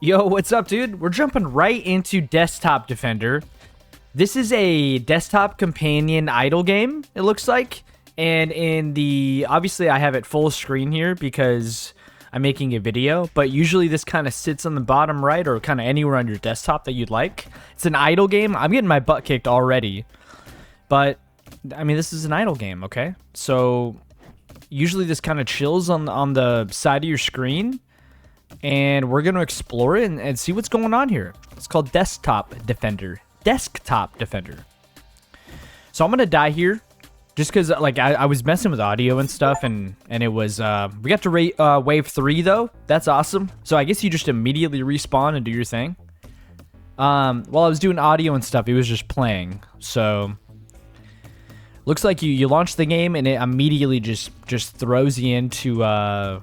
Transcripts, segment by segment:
Yo, what's up, dude? We're jumping right into Desktop Defender. This is a desktop companion idle game, it looks like. And obviously I have it full screen here because I'm making a video, but usually this kind of sits on the bottom right or kind of anywhere on your desktop that you'd like. It's an idle game. I'm getting my butt kicked already, but I mean, this is an idle game, okay? So usually this kind of chills on the side of your screen, and we're going to explore it and see what's going on here. It's called Desktop Defender. Desktop Defender. So I'm going to die here just because like I was messing with audio and stuff, and it was, we got to rate wave 3 though. That's awesome. So I guess you just immediately respawn and do your thing. While I was doing audio and stuff, it was just playing. So looks like you launch the game and it immediately just throws you into the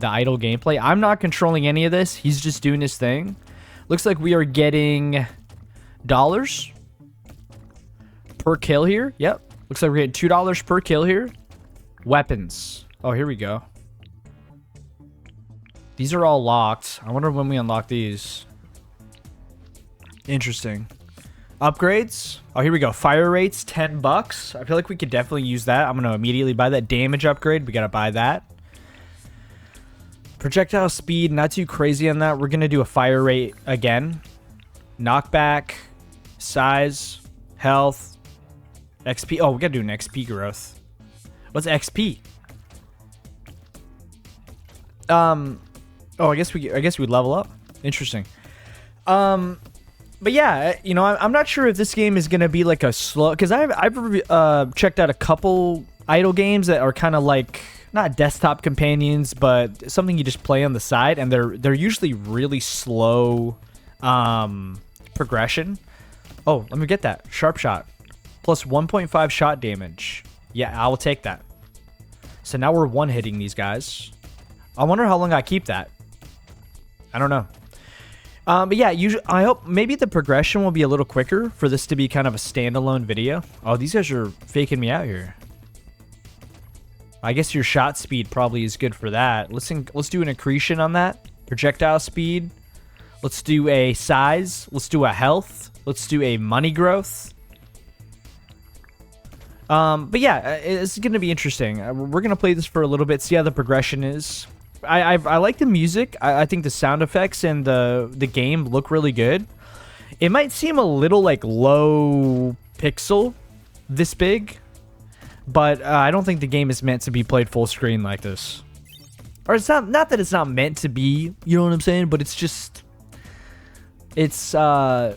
idle gameplay. I'm not controlling any of this. He's just doing his thing. Looks like we are getting dollars per kill here. Yep. Looks like we're getting $2 per kill here. Weapons. Oh, here we go. These are all locked. I wonder when we unlock these. Interesting. Upgrades. Oh, here we go. Fire rates, $10. I feel like we could definitely use that. I'm going to immediately buy that. Damage upgrade. We got to buy that. Projectile speed, not too crazy on that. We're going to do a fire rate again. Knockback, size, health, XP. Oh, we got to do an XP growth. What's XP? Oh, I guess we level up. Interesting. But yeah, you know, I'm not sure if this game is going to be like a slow, because I've checked out a couple idle games that are kind of like not desktop companions, but something you just play on the side, and they're usually really slow progression. Oh, let me get that. Sharp shot. Plus 1.5 shot damage. Yeah, I will take that. So now we're one-hitting these guys. I wonder how long I keep that. I don't know. But yeah, I hope maybe the progression will be a little quicker for this to be kind of a standalone video. Oh, these guys are faking me out here. I guess your shot speed probably is good for that. Let's do an accretion on that. Projectile speed. Let's do a size. Let's do a health. Let's do a money growth. But yeah, it's going to be interesting. We're going to play this for a little bit, see how the progression is. I like the music. I think the sound effects and the game look really good. It might seem a little like low pixel this big, but I don't think the game is meant to be played full screen like this. Or it's not that it's not meant to be, you know what I'm saying? But it's just, it's probably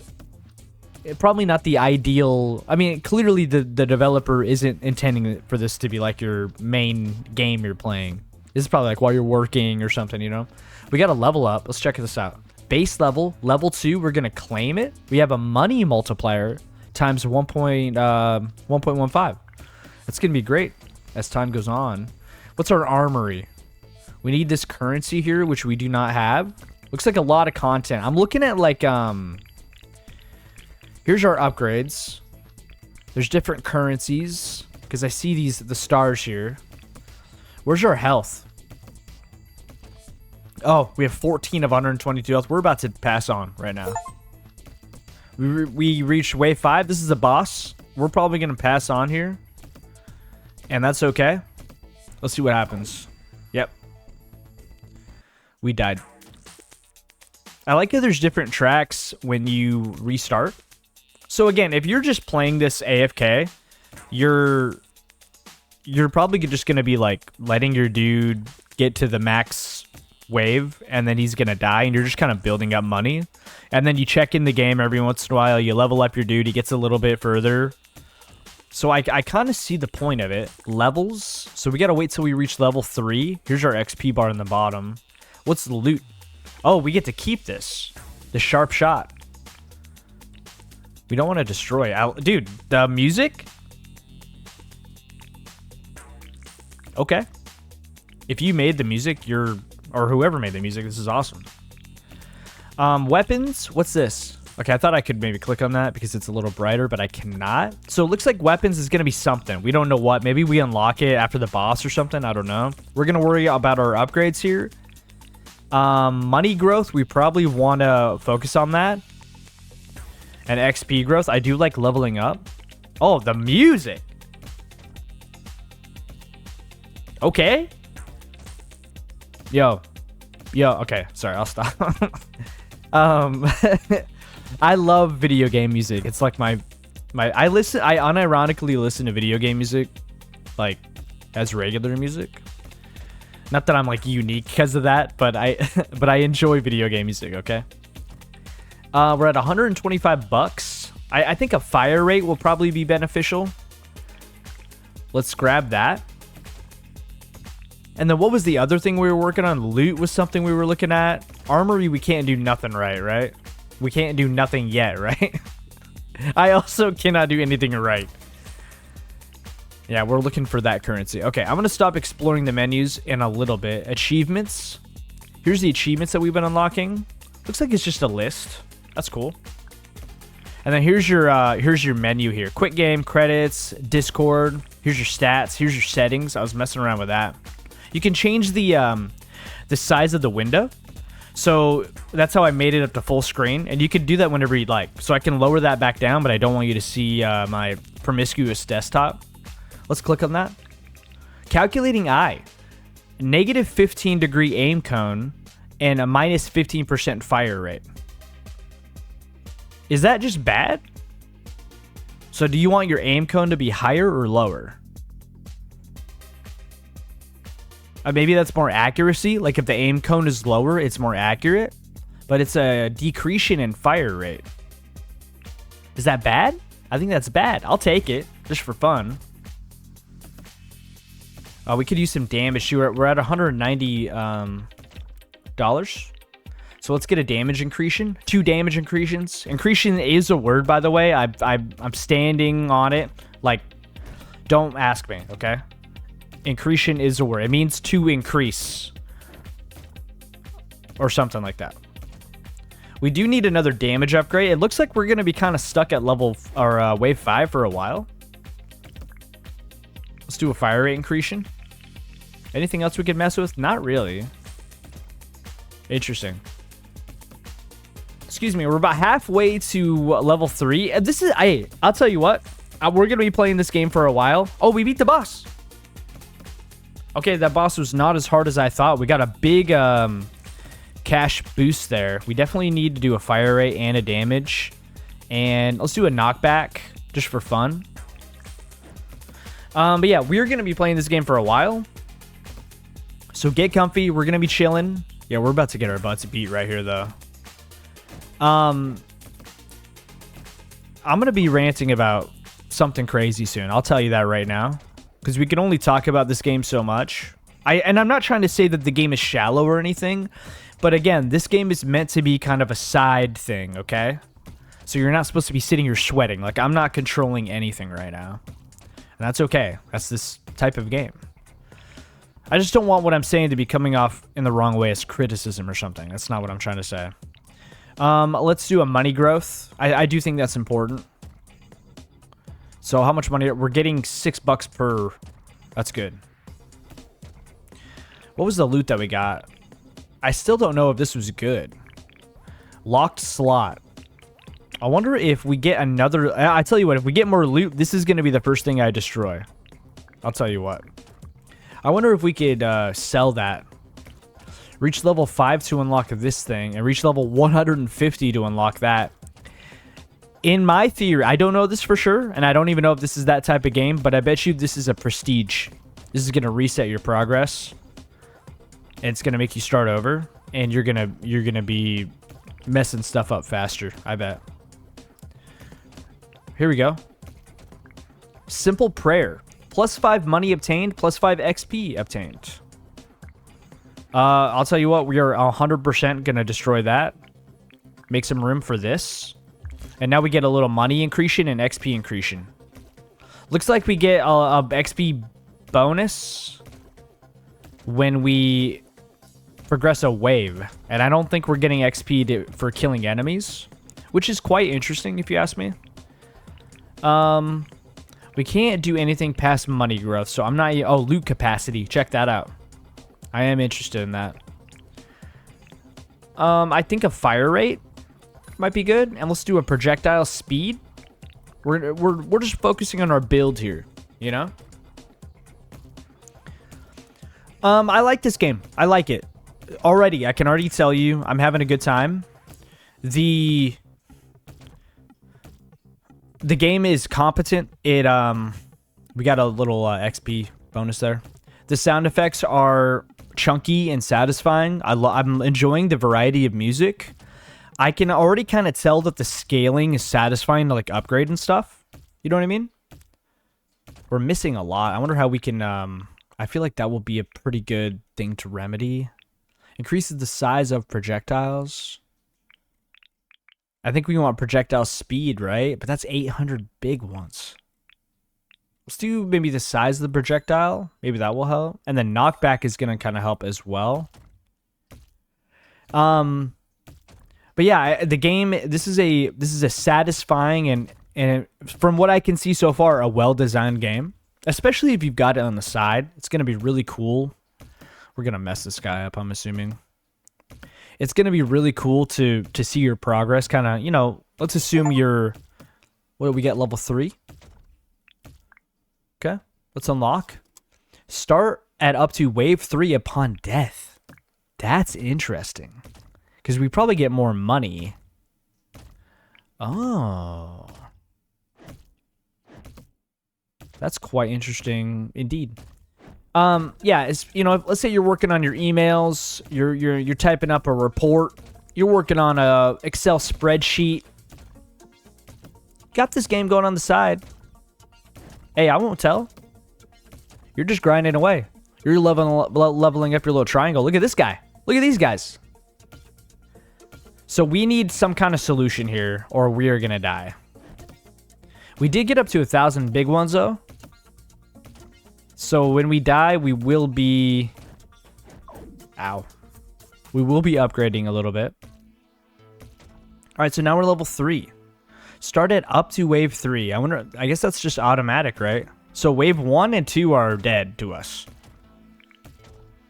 not the ideal. I mean, clearly the developer isn't intending for this to be like your main game you're playing. This is probably like while you're working or something, you know? We got to level up. Let's check this out. Base level, level 2, we're going to claim it. We have a money multiplier times 1.15. That's going to be great as time goes on. What's our armory? We need this currency here, which we do not have. Looks like a lot of content. I'm looking at like, here's our upgrades. There's different currencies because I see the stars here. Where's our health? Oh, we have 14 of 122 health. We're about to pass on right now. We reached wave 5. This is a boss. We're probably going to pass on here. And that's okay. Let's see what happens. Yep. We died. I like how there's different tracks when you restart. So again, if you're just playing this AFK, you're probably just going to be like letting your dude get to the max wave and then he's going to die, and you're just kind of building up money. And then you check in the game every once in a while, you level up your dude, he gets a little bit further. So I kind of see the point of it. Levels. So we got to wait till we reach level 3. Here's our XP bar in the bottom. What's the loot? Oh, we get to keep this. The sharp shot. We don't want to destroy. Dude, the music? Okay. If you made the music, or whoever made the music, this is awesome. Weapons. What's this? Okay, I thought I could maybe click on that because it's a little brighter, but I cannot. So it looks like weapons is going to be something. We don't know what. Maybe we unlock it after the boss or something. I don't know. We're going to worry about our upgrades here. Money growth, we probably want to focus on that. And XP growth, I do like leveling up. Oh, the music. Okay. Yo, okay, sorry, I'll stop. I love video game music. It's like I unironically listen to video game music, like, as regular music. Not that I'm, like, unique because of that, but I enjoy video game music, okay? We're at 125 bucks. I think a fire rate will probably be beneficial. Let's grab that. And then what was the other thing we were working on? Loot was something we were looking at. Armory, we can't do nothing right? We can't do nothing yet, right? I also cannot do anything right. Yeah, we're looking for that currency. Okay, I'm going to stop exploring the menus in a little bit. Achievements. Here's the achievements that we've been unlocking. Looks like it's just a list. That's cool. And then here's your menu here. Quick game, credits, Discord. Here's your stats. Here's your settings. I was messing around with that. You can change the size of the window. So that's how I made it up to full screen. And you can do that whenever you'd like. So I can lower that back down, but I don't want you to see my promiscuous desktop. Let's click on that. Calculating eye. Negative 15 degree aim cone and a minus 15% fire rate. Is that just bad? So do you want your aim cone to be higher or lower? Maybe that's more accuracy. Like if the aim cone is lower, it's more accurate. But it's a decreasing in fire rate. Is that bad? I think that's bad. I'll take it just for fun. We could use some damage. We're at $190 dollars. So let's get a damage increation. 2 damage increations. Increasing is a word, by the way. I'm standing on it. Like, don't ask me, okay? Increation is a word. It means to increase. Or something like that. We do need another damage upgrade. It looks like we're going to be kind of stuck at level or wave 5 for a while. Let's do a fire rate increation. Anything else we could mess with? Not really. Interesting. Excuse me, we're about halfway to level 3. I'll tell you what. We're going to be playing this game for a while. Oh, we beat the boss. Okay, that boss was not as hard as I thought. We got a big cash boost there. We definitely need to do a fire rate and a damage. And let's do a knockback just for fun. But yeah, we're going to be playing this game for a while. So get comfy. We're going to be chilling. Yeah, we're about to get our butts beat right here, though. I'm going to be ranting about something crazy soon. I'll tell you that right now. Because we can only talk about this game so much. And I'm not trying to say that the game is shallow or anything. But again, this game is meant to be kind of a side thing, okay? So you're not supposed to be sitting here sweating. Like, I'm not controlling anything right now. And that's okay. That's this type of game. I just don't want what I'm saying to be coming off in the wrong way as criticism or something. That's not what I'm trying to say. Let's do a money growth. I do think that's important. So how much money? We're getting $6 per. That's good. What was the loot that we got? I still don't know if this was good. Locked slot. I wonder if we get another. I tell you what, if we get more loot, this is going to be the first thing I destroy. I'll tell you what. I wonder if we could sell that. Reach level 5 to unlock this thing, and reach level 150 to unlock that. In my theory, I don't know this for sure, and I don't even know if this is that type of game, but I bet you this is a prestige. This is going to reset your progress. And it's going to make you start over, and you're going to be messing stuff up faster, I bet. Here we go. Simple prayer. +5 money obtained, +5 XP obtained. I'll tell you what, we are 100% going to destroy that. Make some room for this. And now we get a little money increation and XP increation. Looks like we get a XP bonus when we progress a wave. And I don't think we're getting XP for killing enemies, which is quite interesting if you ask me. We can't do anything past money growth, so I'm not... Oh, loot capacity. Check that out. I am interested in that. I think a fire rate might be good, and let's do a projectile speed. We're just focusing on our build here, you know. I like this game. I like it already. I can already tell you, I'm having a good time. The game is competent. It we got a little XP bonus there. The sound effects are chunky and satisfying. I'm enjoying the variety of music. I can already kind of tell that the scaling is satisfying to like upgrade and stuff. You know what I mean? We're missing a lot. I wonder how we can I feel like that will be a pretty good thing to remedy. Increases the size of projectiles. I think we want projectile speed, right? But that's 800 big ones. Let's do maybe the size of the projectile. Maybe that will help. And then knockback is going to kind of help as well. But yeah, the game, this is a satisfying and from what I can see so far, a well-designed game. Especially if you've got it on the side. It's going to be really cool. We're going to mess this guy up, I'm assuming. It's going to be really cool to see your progress. Kind of, you know, let's assume you're... What do we get, level 3? Okay, let's unlock. Start at up to wave 3 upon death. That's interesting. Because we probably get more money. Oh. That's quite interesting indeed. Yeah, it's, you know, let's say you're working on your emails, you're typing up a report, you're working on a Excel spreadsheet. Got this game going on the side. Hey, I won't tell. You're just grinding away. You're leveling up your little triangle. Look at this guy. Look at these guys. So we need some kind of solution here, or we are gonna die. We did get up to 1,000 big ones, though. So when we die, we will be... Ow. We will be upgrading a little bit. Alright, so now we're level 3. Start at up to wave 3. I guess that's just automatic, right? So wave 1 and 2 are dead to us.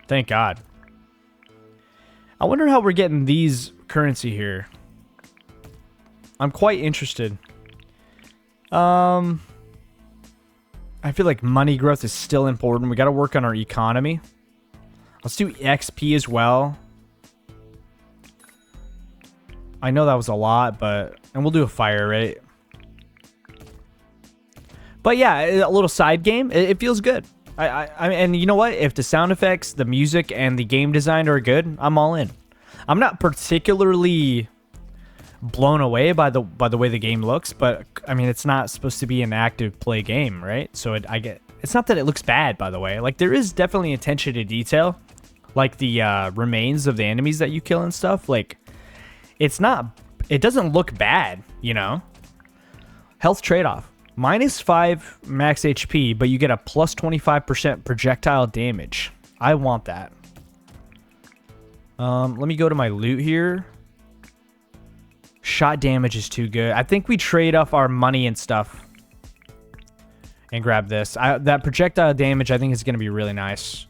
Thank God. I wonder how we're getting these currency here. I'm quite interested. I feel like money growth is still important. We got to work on our economy. Let's do XP as well. I know that was a lot, but... And we'll do a fire rate. But yeah, a little side game. It feels good. And you know what? If the sound effects, the music, and the game design are good, I'm all in. I'm not particularly blown away by the way the game looks, but I mean, it's not supposed to be an active play game, right? So it's not that it looks bad, by the way. Like, there is definitely attention to detail, like the remains of the enemies that you kill and stuff. Like, it doesn't look bad, you know. Health trade-off. -5 max HP, but you get a plus 25% projectile damage. I want that. Let me go to my loot here. Shot damage is too good. I think we trade off our money and stuff and grab this. That projectile damage, I think, is going to be really nice.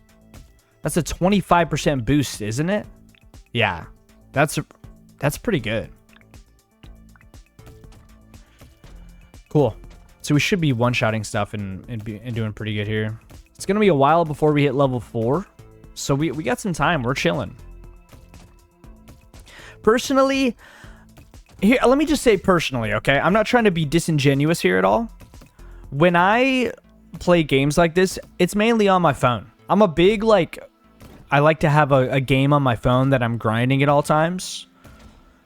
That's a 25% boost, isn't it? Yeah, that's pretty good. Cool. So we should be one-shotting stuff and doing pretty good here. It's going to be a while before we hit level 4. So we got some time. We're chilling. Personally, here, let me just say personally, okay? I'm not trying to be disingenuous here at all. When I play games like this, it's mainly on my phone. I'm a big, I like to have a game on my phone that I'm grinding at all times.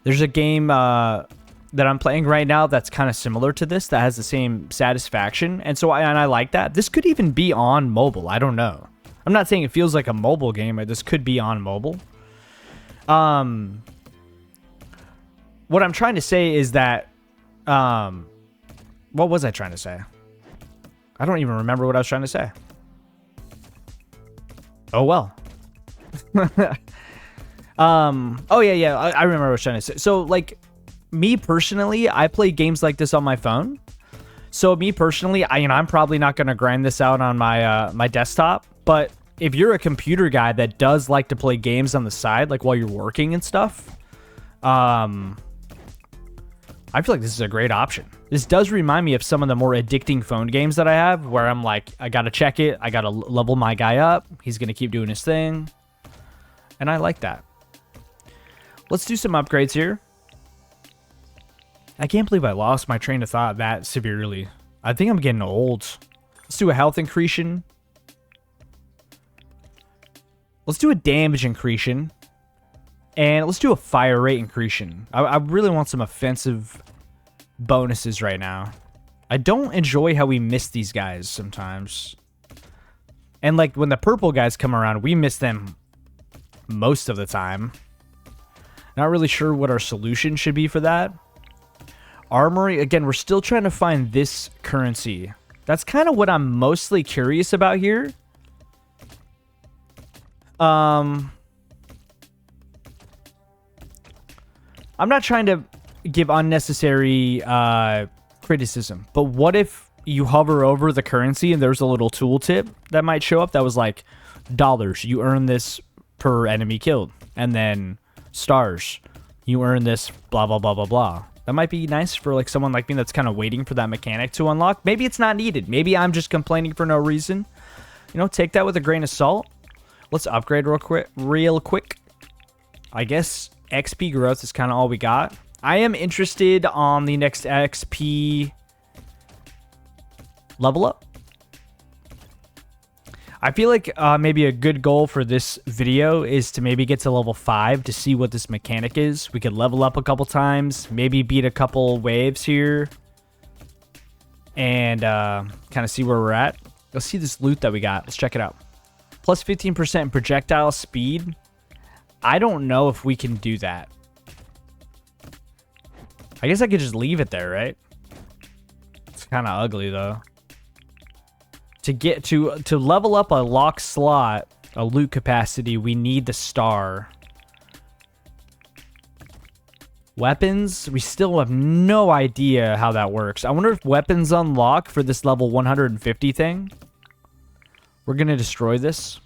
There's a game that I'm playing right now that's kind of similar to this, that has the same satisfaction. And so I like that. This could even be on mobile. I don't know. I'm not saying it feels like a mobile game. This could be on mobile. What I'm trying to say is that, what was I trying to say? I don't even remember what I was trying to say. Oh, well. Oh, yeah. I remember what I was trying to say. So, like, me personally, I play games like this on my phone. So, me personally, I'm probably not going to grind this out on my my desktop. But if you're a computer guy that does like to play games on the side, like while you're working and stuff, I feel like this is a great option. This does remind me of some of the more addicting phone games that I have, where I'm like, I gotta check it, I gotta level my guy up, he's gonna keep doing his thing, and I like that. Let's do some upgrades here. I can't believe I lost my train of thought that severely. I think I'm getting old. Let's do a health increation. Let's do a damage increation. And let's do a fire rate increation. I really want some offensive bonuses right now. I don't enjoy how we miss these guys sometimes. And like when the purple guys come around, we miss them most of the time. Not really sure what our solution should be for that. Armory, again, we're still trying to find this currency. That's kind of what I'm mostly curious about here. I'm not trying to give unnecessary criticism, but what if you hover over the currency and there's a little tooltip that might show up that was like, dollars, you earn this per enemy killed, and then stars, you earn this blah blah blah blah blah. That might be nice for like someone like me that's kind of waiting for that mechanic to unlock. Maybe it's not needed. Maybe I'm just complaining for no reason. You know, take that with a grain of salt. Let's upgrade real quick. I guess XP growth is kind of all we got. I am interested on the next XP level up. I feel like maybe a good goal for this video is to maybe get to level 5 to see what this mechanic is. We could level up a couple times, maybe beat a couple waves here, and kind of see where we're at. Let's see this loot that we got. Let's check it out. Plus 15% projectile speed. I don't know if we can do that. I guess I could just leave it there, right? It's kind of ugly though. To get to level up a lock slot, a loot capacity, we need the star. Weapons, we still have no idea how that works. I wonder if weapons unlock for this level 150 thing. We're going to destroy this.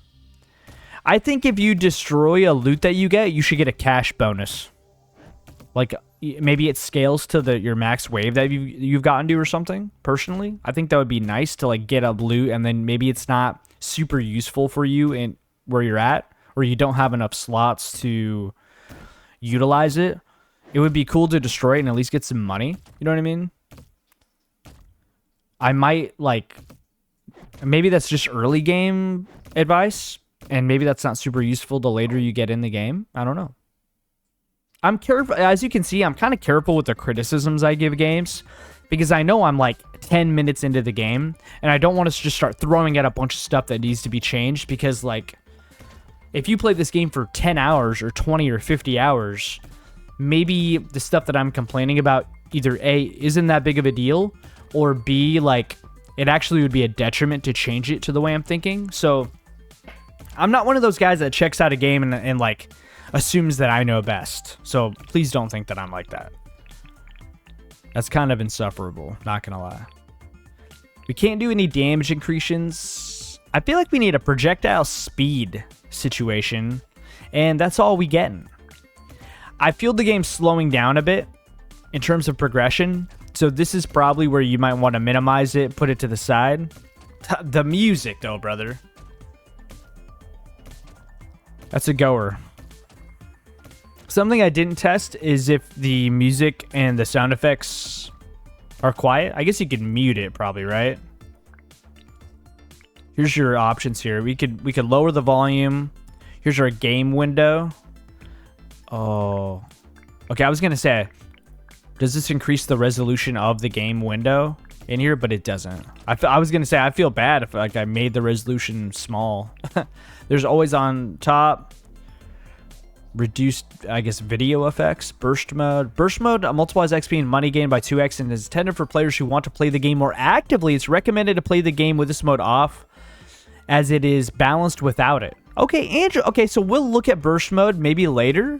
I think if you destroy a loot that you get, you should get a cash bonus. Like, maybe it scales to your max wave that you've gotten to or something, personally. I think that would be nice to, like, get a loot, and then maybe it's not super useful for you in where you're at, or you don't have enough slots to utilize it. It would be cool to destroy it and at least get some money. You know what I mean? I might, like... Maybe that's just early game advice, and maybe that's not super useful the later you get in the game. I don't know. I'm careful, as you can see, I'm kind of careful with the criticisms I give games, because I know I'm like 10 minutes into the game, and I don't want to just start throwing out a bunch of stuff that needs to be changed, because like, if you play this game for 10 hours or 20 or 50 hours, maybe the stuff that I'm complaining about either A, isn't that big of a deal, or B, like, it actually would be a detriment to change it to the way I'm thinking. So I'm not one of those guys that checks out a game and like assumes that I know best. So please don't think that I'm like that. That's kind of insufferable, not gonna lie. We can't do any damage increations. I feel like we need a projectile speed situation, and that's all we get. I feel the game slowing down a bit in terms of progression. So this is probably where you might want to minimize it, put it to the side. The music, though, brother. That's a goer. Something I didn't test is if the music and the sound effects are quiet. I guess you could mute it, probably, right? Here's your options here. We could lower the volume. Here's our game window. Oh. Okay, I was going to say... Does this increase the resolution of the game window in here? But it doesn't. I was going to say, I feel bad if like I made the resolution small. There's always on top. Reduced, I guess, video effects. Burst mode. Burst mode multiplies XP and money gained by 2x and is intended for players who want to play the game more actively. It's recommended to play the game with this mode off as it is balanced without it. Okay, Andrew. Okay, so we'll look at burst mode maybe later.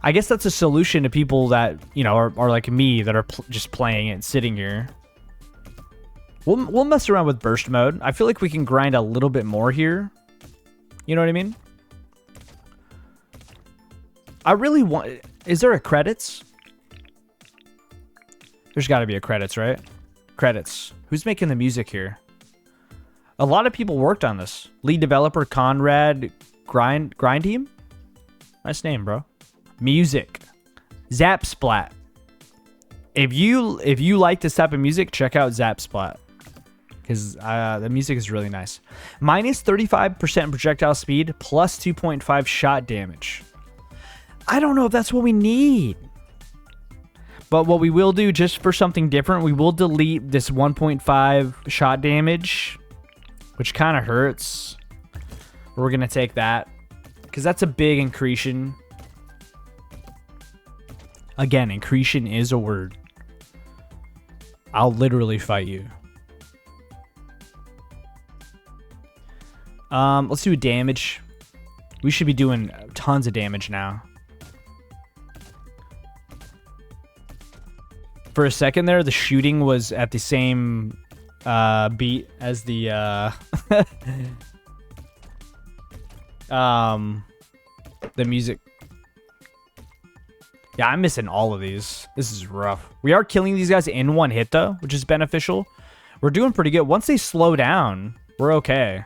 I guess that's a solution to people that, you know, are like me that are just playing it, sitting here. We'll mess around with burst mode. I feel like we can grind a little bit more here. You know what I mean? I really want... Is there a credits? There's got to be a credits, right? Credits. Who's making the music here? A lot of people worked on this. Lead developer Conrad Grind Team? Nice name, bro. Music. Zap Splat. If you like this type of music, check out Zap Splat. Because the music is really nice. Minus 35% projectile speed, plus 2.5 shot damage. I don't know if that's what we need. But what we will do, just for something different, we will delete this 1.5 shot damage, which kind of hurts. We're going to take that, because that's a big incretion. Again, incretion is a word. I'll literally fight you. Let's do damage. We should be doing tons of damage now. For a second there, the shooting was at the same beat as the the music. Yeah, I'm missing all of these. This is rough. We are killing these guys in one hit though, which is beneficial. We're doing pretty good. Once they slow down, we're okay.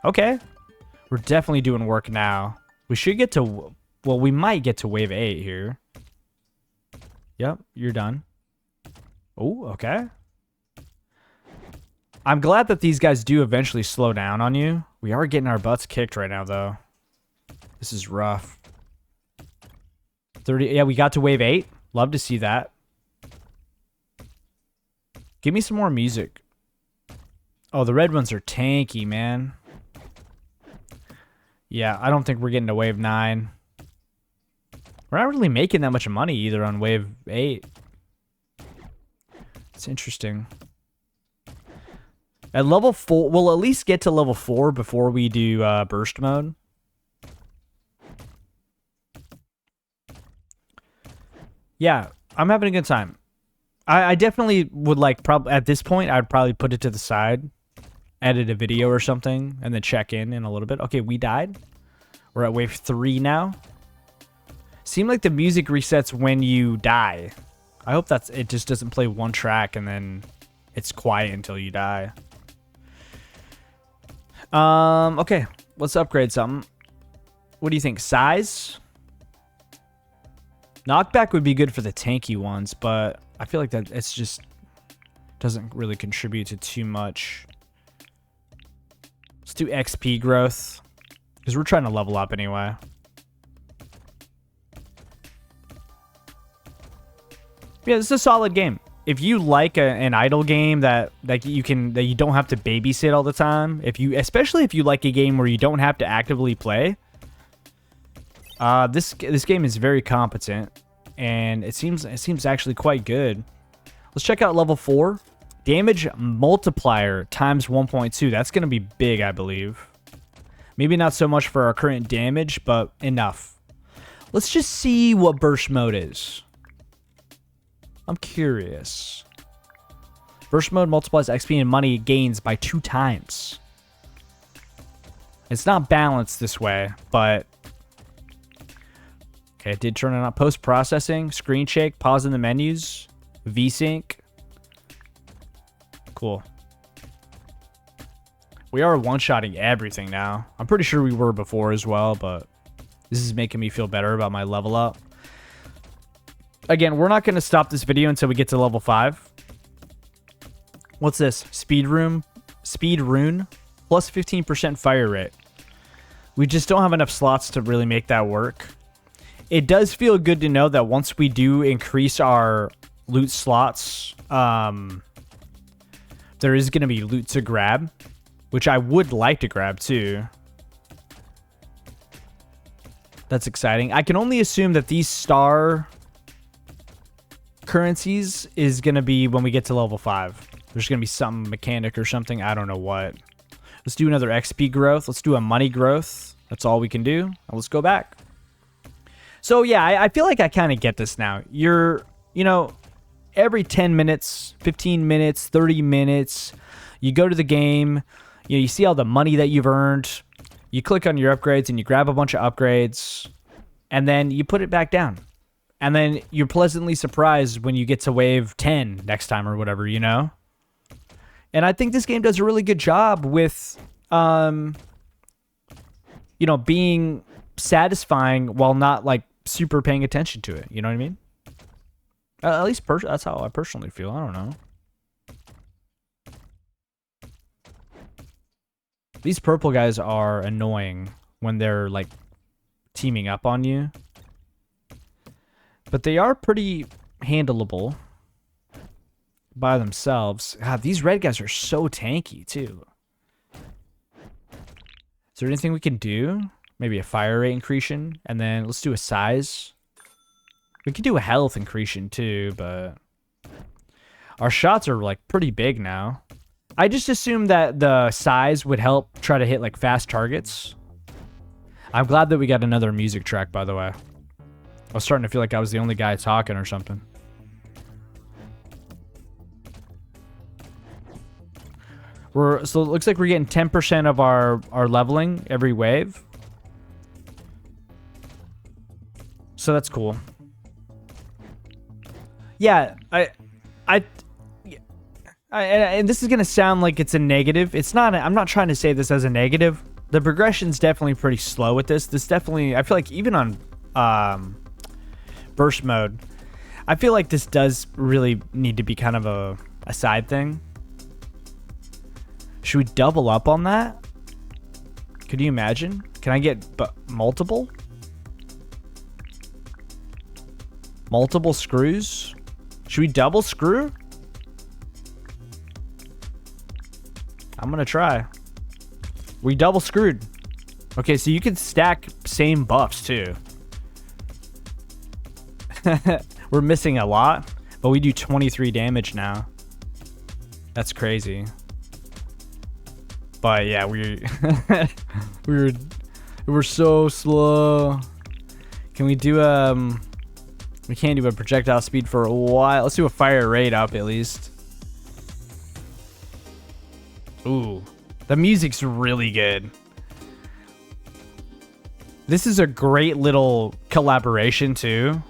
Okay. We're definitely doing work now. We should get to... Well, we might get to wave 8 here. Yep, you're done. Oh, okay. I'm glad that these guys do eventually slow down on you. We are getting our butts kicked right now, though. This is rough. 30... Yeah, we got to wave 8. Love to see that. Give me some more music. Oh, the red ones are tanky, man. Yeah, I don't think we're getting to wave 9. We're not really making that much money either on wave 8. It's interesting. At level 4, we'll at least get to level 4 before we do burst mode. Yeah, I'm having a good time. I definitely would like, at this point, I'd probably put it to the side. Edit a video or something, and then check in a little bit. Okay, we died. We're at wave 3 now. Seemed like the music resets when you die. I hope it just doesn't play one track and then it's quiet until you die. Okay, let's upgrade something. What do you think? Size? Knockback would be good for the tanky ones, but I feel like that it's just doesn't really contribute to too much. Let's do XP growth, because we're trying to level up anyway. Yeah, this is a solid game. If you like an idle game that you don't have to babysit all the time, especially if you like a game where you don't have to actively play, this game is very competent, and it seems actually quite good. Let's check out level 4. Damage multiplier times 1.2. That's going to be big, I believe. Maybe not so much for our current damage, but enough. Let's just see what burst mode is. I'm curious. Burst mode multiplies XP and money gains by 2 times. It's not balanced this way, but... Okay, it did turn it on. Post-processing, screen shake, pause in the menus, VSync. Cool. We are one-shotting everything now. I'm pretty sure we were before as well, but this is making me feel better about my level up. Again, we're not going to stop this video until we get to level 5. What's this? Speed rune plus 15% fire rate. We just don't have enough slots to really make that work. It does feel good to know that once we do increase our loot slots, there is going to be loot to grab, which I would like to grab too. That's exciting. I can only assume that these star currencies is going to be when we get to level 5. There's going to be some mechanic or something. I don't know what. Let's do another XP growth. Let's do a money growth. That's all we can do. Now let's go back. So yeah, I feel like I kind of get this now. every 10 minutes, 15 minutes, 30 minutes, you go to the game, you see all the money that you've earned, you click on your upgrades and you grab a bunch of upgrades, and then you put it back down. And then you're pleasantly surprised when you get to wave 10 next time or whatever, you know? And I think this game does a really good job with, being satisfying while not, like, super paying attention to it. You know what I mean? At least that's how I personally feel. I don't know. These purple guys are annoying when they're, like, teaming up on you. But they are pretty handleable by themselves. God, these red guys are so tanky, too. Is there anything we can do? Maybe a fire rate increation, and then let's do a size. We could do a health increation, too, but our shots are, like, pretty big now. I just assumed that the size would help try to hit, like, fast targets. I'm glad that we got another music track, by the way. I was starting to feel like I was the only guy talking or something. So it looks like we're getting 10% of our leveling every wave. So that's cool. Yeah, and this is gonna sound like it's a negative. It's not. I'm not trying to say this as a negative. The progression's definitely pretty slow with this. This definitely, I feel like even on burst mode, I feel like this does really need to be kind of a side thing. Should we double up on that? Could you imagine? Can I get multiple screws? Should we double screw? I'm gonna try. We double screwed. Okay, so you can stack same buffs too. We're missing a lot, but we do 23 damage now. That's crazy. But yeah, we're so slow. Can we do we can't do a projectile speed for a while. Let's do a fire rate up at least. Ooh, the music's really good. This is a great little collaboration too,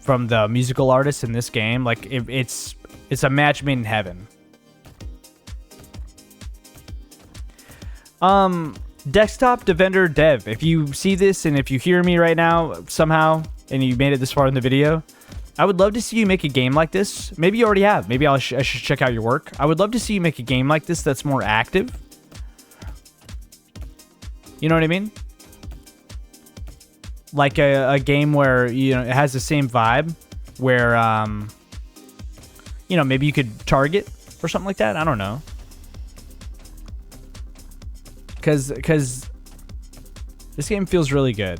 from the musical artists in this game. Like it's a match made in heaven. Desktop Defender Dev, if you see this and if you hear me right now somehow and you made it this far in the video, I would love to see you make a game like this. Maybe you already have. Maybe I should check out your work. I would love to see you make a game like this that's more active. You know what I mean? Like a game where, you know, it has the same vibe, where, you know, maybe you could target or something like that. I don't know. Because this game feels really good.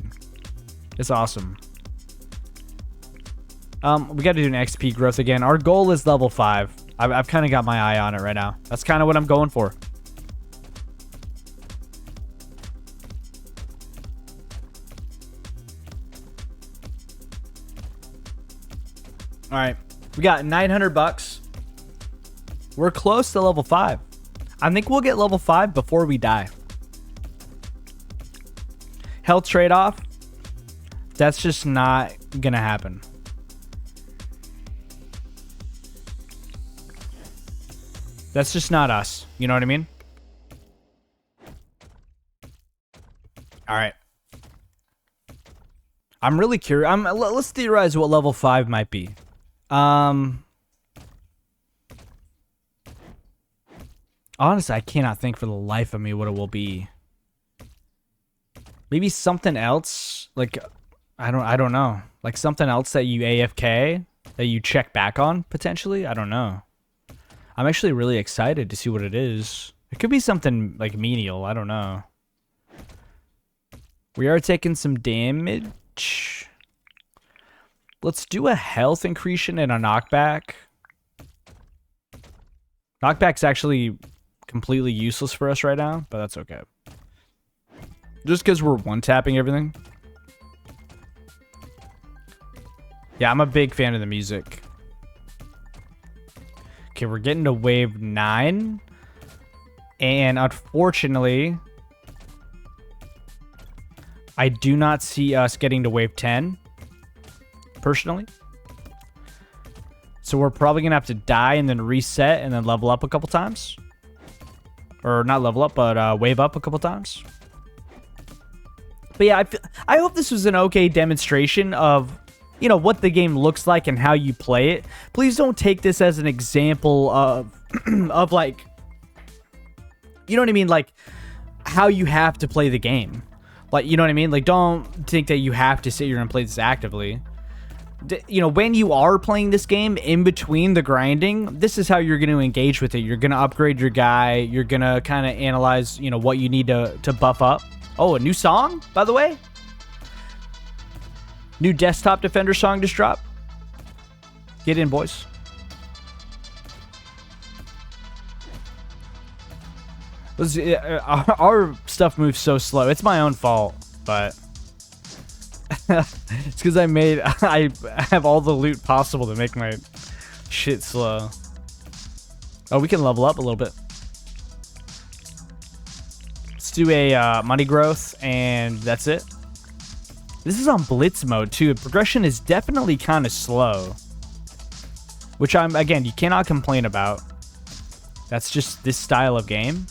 It's awesome. We got to do an XP growth again. Our goal is level 5. I've kind of got my eye on it right now. That's kind of what I'm going for. All right, we got 900 bucks. We're close to level 5. I think we'll get level 5 before we die. Health trade-off, that's just not gonna happen. That's just not us. You know what I mean? All right. I'm really curious. Let's theorize what level 5 might be. Honestly, I cannot think for the life of me what it will be. Maybe something else, like I don't know. Like something else that you AFK, that you check back on potentially. I don't know. I'm actually really excited to see what it is. It could be something like menial. I don't know. We are taking some damage. Let's do a health increation and a knockback. Knockback's actually completely useless for us right now, but that's okay. Just because we're one-tapping everything. Yeah, I'm a big fan of the music. Okay, we're getting to wave 9. And unfortunately, I do not see us getting to wave 10, personally. So we're probably going to have to die and then reset and then level up a couple times. Or not level up, but wave up a couple times. But yeah, I hope this was an okay demonstration of, you know, what the game looks like and how you play it. Please don't take this as an example of, of like, you know what I mean? Like, how you have to play the game. Like, you know what I mean? Like, don't think that you have to sit here and play this actively. You know, when you are playing this game in between the grinding, this is how you're going to engage with it. You're going to upgrade your guy. You're going to kind of analyze, you know, what you need to buff up. Oh, a new song, by the way? New Desktop Defender song just dropped. Get in, boys. Our stuff moves so slow. It's my own fault, but it's because I have all the loot possible to make my shit slow. Oh, we can level up a little bit. Let's do a money growth, and that's it. This is on blitz mode too. Progression is definitely kind of slow, which again, you cannot complain about. That's just this style of game.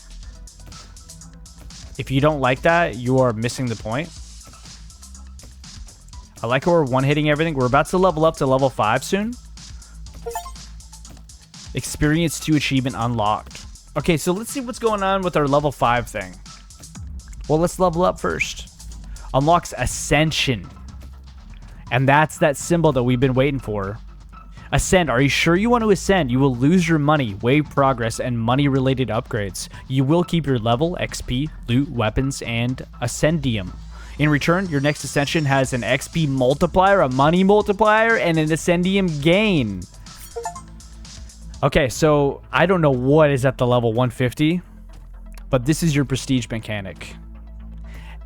If you don't like that, you are missing the point. I like how we're one-hitting everything. We're about to level up to level 5 soon. Experience 2 achievement unlocked. Okay, so let's see what's going on with our level 5 thing. Well, let's level up first. Unlocks Ascension. And that's that symbol that we've been waiting for. Ascend. Are you sure you want to ascend? You will lose your money, wave progress, and money-related upgrades. You will keep your level, XP, loot, weapons, and ascendium. In return, your next ascension has an XP multiplier, a money multiplier, and an ascendium gain. Okay, so I don't know what is at the level 150, but this is your prestige mechanic.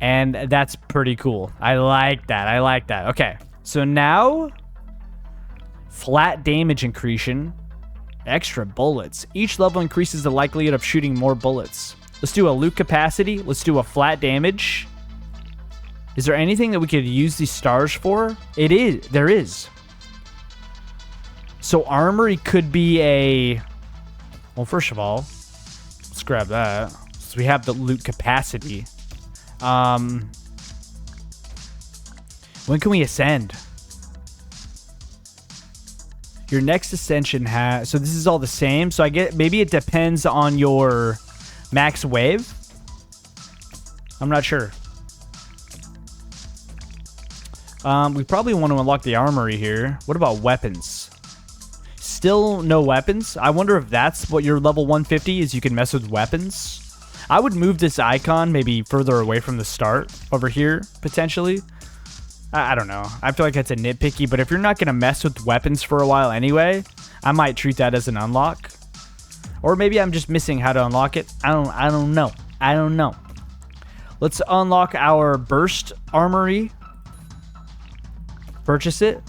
And that's pretty cool. I like that. I like that. Okay, so now... flat damage increase, extra bullets. Each level increases the likelihood of shooting more bullets. Let's do a loot capacity. Let's do a flat damage. Is there anything that we could use these stars for? It is. There is. So armory could be a... Well, first of all, let's grab that. So we have the loot capacity. When can we ascend? Your next ascension has... So this is all the same. So I get... Maybe it depends on your max wave. I'm not sure. We probably want to unlock the armory here. What about weapons? Still no weapons. I wonder if that's what your level 150 is. You can mess with weapons. I would move this icon maybe further away from the start over here, potentially. I don't know. I feel like that's a nitpicky, but if you're not going to mess with weapons for a while anyway, I might treat that as an unlock. Or maybe I'm just missing how to unlock it. I don't know. I don't know. Let's unlock our burst armory. Purchase it.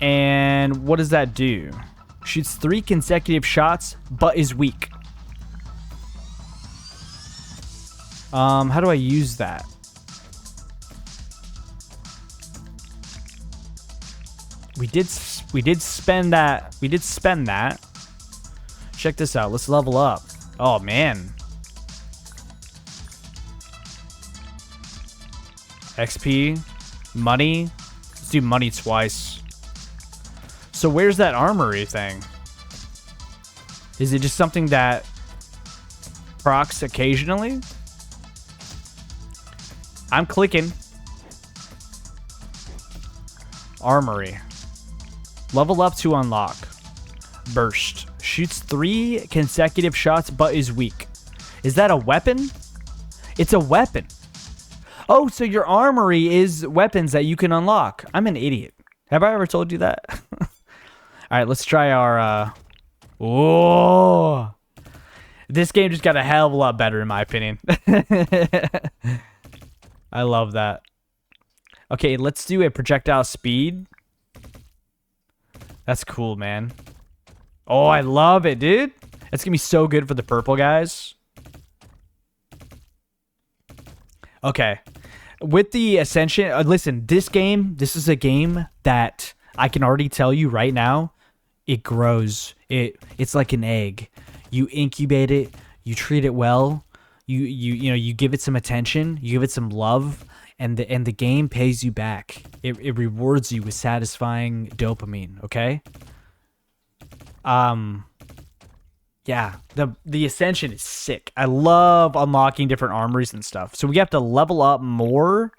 And what does that do? Shoots 3 consecutive shots, but is weak. How do I use that? We did spend that. We did spend that. Check this out. Let's level up. Oh, man. XP. Money. Let's do money twice. So where's that armory thing? Is it just something that procs occasionally? I'm clicking. Armory. Level up to unlock. Burst. Shoots 3 consecutive shots but is weak. Is that a weapon? It's a weapon. Oh, so your armory is weapons that you can unlock. I'm an idiot. Have I ever told you that? All right, let's try our... Whoa. This game just got a hell of a lot better in my opinion. I love that. Okay, let's do a projectile speed. That's cool, man. Oh, I love it, dude. It's gonna be so good for the purple guys. Okay. With the Ascension, listen, this is a game that I can already tell you right now, it grows. It's like an egg. You incubate it, you treat it well, you give it some attention, you give it some love, and the game pays you back. It rewards you with satisfying dopamine, okay? Yeah, the Ascension is sick. I love unlocking different armories and stuff. So we have to level up more.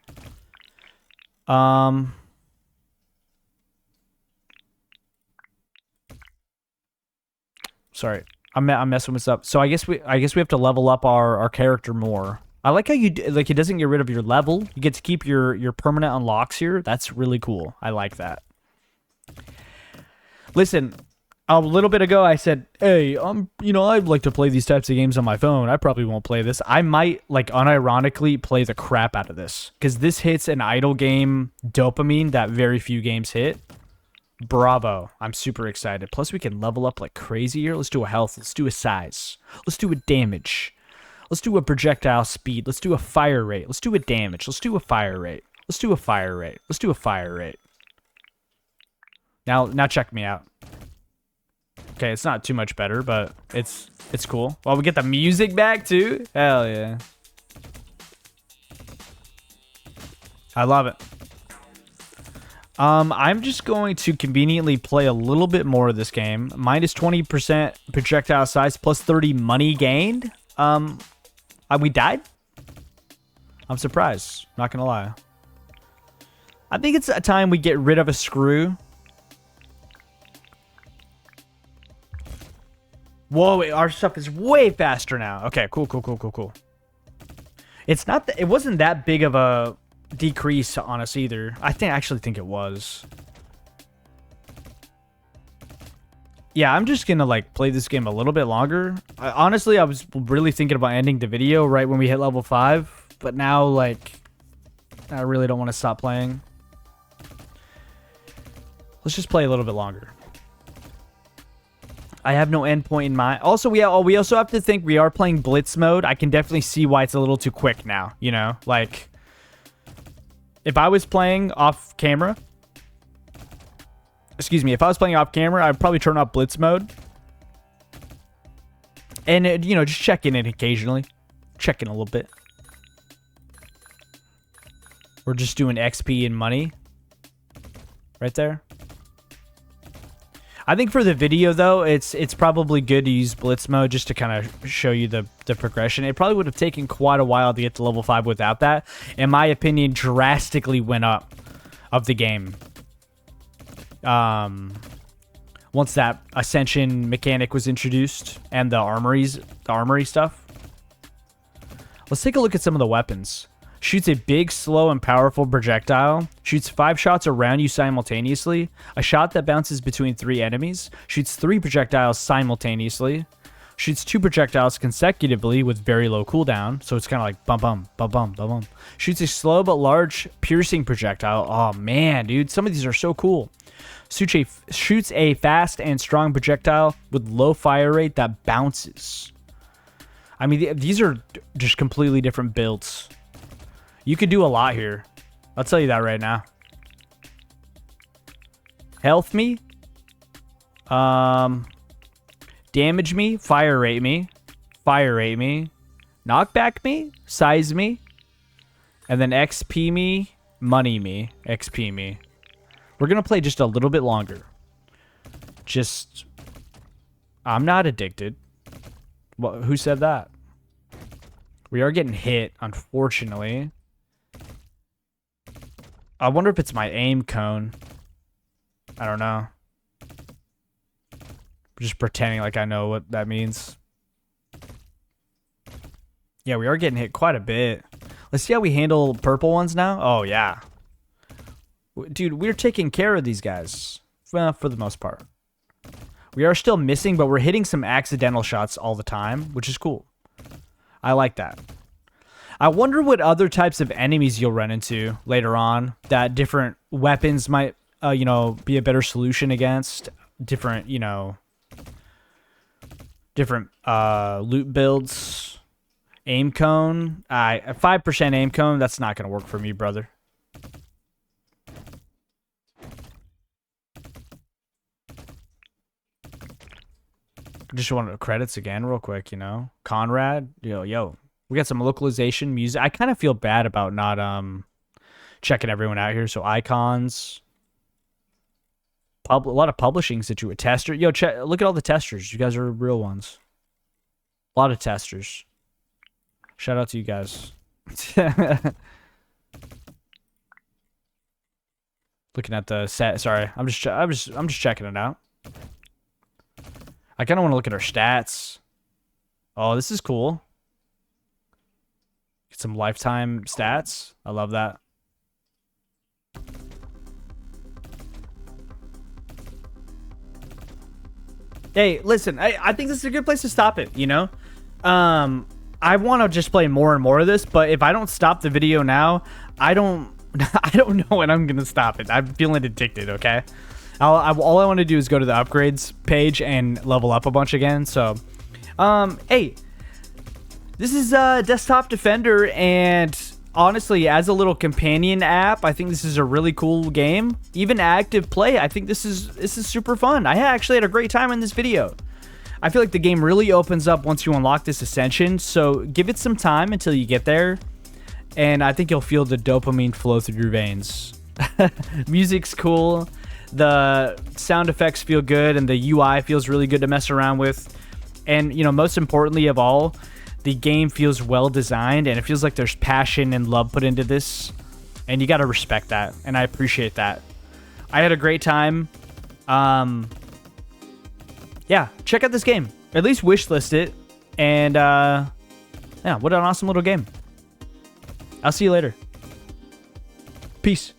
Sorry, I'm messing this up. So I guess we have to level up our character more. I like how like it doesn't get rid of your level. You get to keep your permanent unlocks here. That's really cool. I like that. Listen, a little bit ago I said, hey, I'd like to play these types of games on my phone. I probably won't play this. I might, like, unironically play the crap out of this, because this hits an idle game dopamine that very few games hit. Bravo. I'm super excited. Plus we can level up like crazy here. Let's do a health. Let's do a size. Let's do a damage. Let's do a projectile speed. Let's do a fire rate. Let's do a damage. Let's do a fire rate. Let's do a fire rate. Let's do a fire rate. Now check me out. Okay, it's not too much better, but it's cool. Well, we get the music back too. Hell yeah. I love it. I'm just going to conveniently play a little bit more of this game. Minus 20% projectile size, plus 30 money gained. We died? I'm surprised. Not gonna lie. I think it's a time we get rid of a screw. Whoa, our stuff is way faster now. Okay, cool. It's not it wasn't that big of a decrease on us either. I actually think it was. Yeah, I'm just gonna like play this game a little bit longer. Honestly, I was really thinking about ending the video right when we hit level 5, but now like I really don't want to stop playing. Let's just play a little bit longer. I have no endpoint in mind. Also, we also have to think we are playing Blitz mode. I can definitely see why it's a little too quick now, you know? Like, if I was playing off camera... Excuse me, if I was playing off camera, I'd probably turn off Blitz mode. And, just check in it occasionally. Check in a little bit. We're just doing XP and money. Right there. I think for the video, though, it's probably good to use Blitz mode just to kind of show you the progression. It probably would have taken quite a while to get to level 5 without that. In my opinion, drastically went up of the game. Once that Ascension mechanic was introduced and the armory stuff. Let's take a look at some of the weapons. Shoots a big, slow, and powerful projectile. Shoots 5 shots around you simultaneously. A shot that bounces between 3 enemies. Shoots 3 projectiles simultaneously. Shoots 2 projectiles consecutively with very low cooldown. So it's kind of like bum bum, bum bum, bum bum. Shoots a slow but large piercing projectile. Oh man, dude. Some of these are so cool. Shoots a fast and strong projectile with low fire rate that bounces. I mean, these are just completely different builds. You could do a lot here. I'll tell you that right now. Health me. Damage me. Fire rate me. Fire rate me. Knockback me. Size me. And then XP me. Money me. XP me. We're going to play just a little bit longer. I'm not addicted. Well, who said that? We are getting hit, unfortunately. I wonder if it's my aim cone. I don't know. Just pretending like I know what that means. Yeah, we are getting hit quite a bit. Let's see how we handle purple ones now. Oh, yeah. Dude, we're taking care of these guys. Well, for the most part. We are still missing, but we're hitting some accidental shots all the time, which is cool. I like that. I wonder what other types of enemies you'll run into later on that different weapons might, be a better solution against. Different, Different loot builds. Aim cone. 5% aim cone. That's not going to work for me, brother. Just want the credits again real quick, you know. Conrad. Yo. We got some localization music. I kind of feel bad about not checking everyone out here. So icons. A lot of publishing situation. Tester. Yo, look at all the testers. You guys are real ones. A lot of testers. Shout out to you guys. Looking at the set. Sorry, I'm just checking it out. I kind of want to look at our stats. Oh, this is cool. Get some lifetime stats. I love that. Hey, listen, I think this is a good place to stop it, you know? I want to just play more and more of this, but if I don't stop the video now, I don't know when I'm going to stop it. I'm feeling addicted, okay? All I want to do is go to the upgrades page and level up a bunch again. So, hey, this is Desktop Defender, and honestly, as a little companion app, I think this is a really cool game. Even active play, I think this is super fun. I actually had a great time in this video. I feel like the game really opens up once you unlock this ascension, so give it some time until you get there, and I think you'll feel the dopamine flow through your veins. Music's cool, the sound effects feel good, and the UI feels really good to mess around with, and you know, most importantly of all, the game feels well designed, and it feels like there's passion and love put into this, and you gotta respect that, and I appreciate that. I had a great time. Yeah, check out this game. At least wishlist it. And, yeah, what an awesome little game. I'll see you later. Peace.